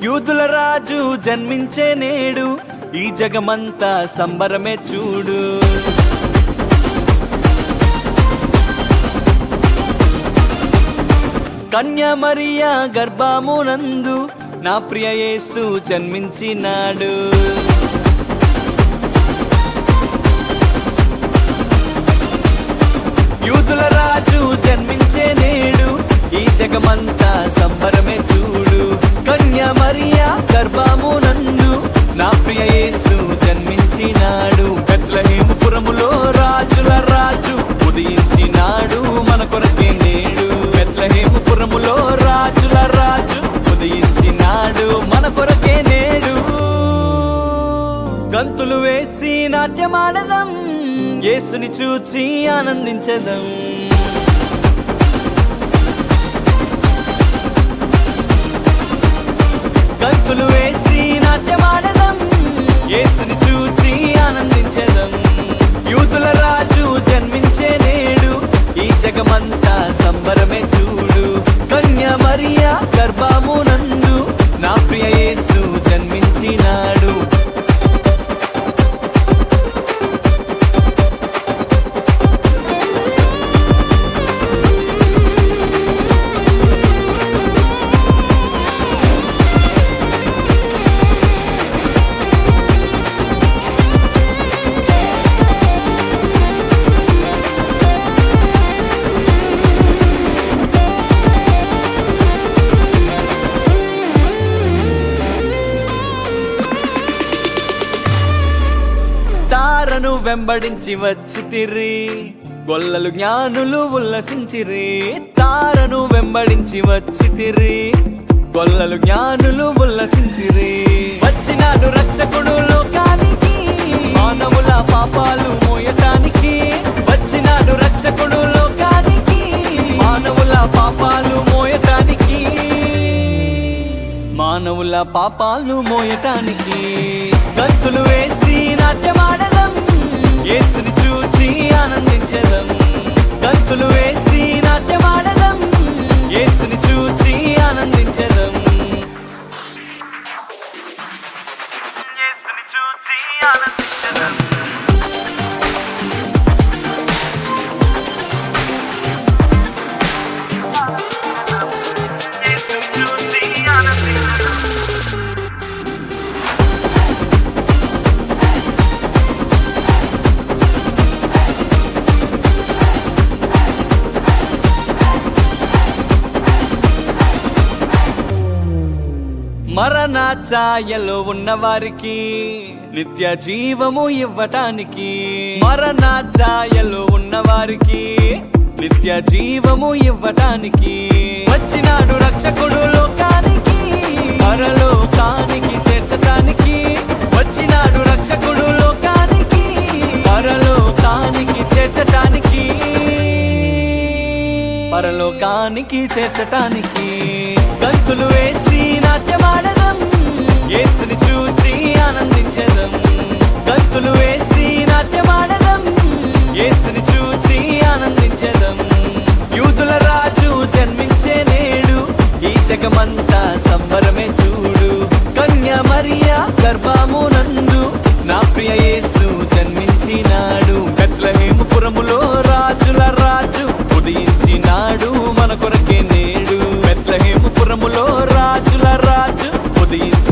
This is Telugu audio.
యూదుల రాజు జన్మించే నేడు, ఈ జగమంతా సంబరమే చూడు. కన్యా మరియా గర్భమునందు నా ప్రియ యేసు జన్మించినాడు. యూదుల రాజు జన్మించే నేడు, ఈ జగమంతా సంబరమే చూడు. కన్యా మరియా గర్భమునందు నా ప్రియ యేసు జన్మించినాడు. బెత్లెహేముపురములో రాజుల రాజు ఉదయించినాడు మన కొరకే నేడు. బెత్లెహేముపురములో రాజుల రాజు ఉదయించినాడు మన కొరకే నేడు. గంతులు వేసి నాట్యమాడదం, యేసుని చూచి ఆనందించదం. గంతులు వేసి నాట్యమాడదం, యేసుని చూచి ఆనందించదం. యూదుల రాజు జన్మించే నేడు, ఈ జగమంతా సంబరమే చూడు. కన్యా మరియా గర్భమునందు నా ప్రియ యేసు జన్మించినాడు. తారను వెంబడించి వచ్చితిరి, గొల్లలు జ్ఞానులు ఉల్లసించిరి. తారను వెంబడించి వచ్చితిరి, గొల్లలు జ్ఞానులు ఉల్లసించిరి. వచ్చినాడు రక్షకుడు లోకానికి, మానవుల పాపాలు మోయటానికి. వచ్చినాడు రక్షకుడు లోకానికి, మానవుల పాపాలు మోయటానికి. మానవుల పాపాలు మోయటానికి. గంతులు వేసి నాట్యమాడదం, యేసుని చూచి ఆనందించదం. గంతులు వేసి నాట్యమాడదం, యేసుని చూచి ఆనందించదం. యేసుని చూచి ఆనందించదం. మరణ ఛాయలో ఉన్న వారికి నిత్య జీవము ఇవ్వటానికి. మరణ ఛాయలో ఉన్న వారికి నిత్య జీవము ఇవ్వటానికి. వచ్చినాడు రక్షకుడు లోకానికి, పరలోకానికి చేర్చటానికి. వచ్చినాడు రక్షకుడు లోకానికి, పరలోకానికి చేర్చటానికి. పరలోకానికి చేర్చటానికి. గంతులు వేసి నాట్యమాడదం, యేసుని చూచి ఆనందించదం. గంతులు వేసి నాట్యమాడదం, యేసుని చూచి ఆనందించదం. యూదుల రాజు జన్మించే నేడు, ఈ జగమంతా సంబరమే చూడు. కన్యా మరియా గర్భమునందు నా ప్రియ యేసు జన్మించినాడు. బెత్లెహేముపురములో రాజుల రాజు ఉదయించినాడు మన కొరకే నేడు. బెత్లెహేముపురములో రాజుల రాజు ఉదయించి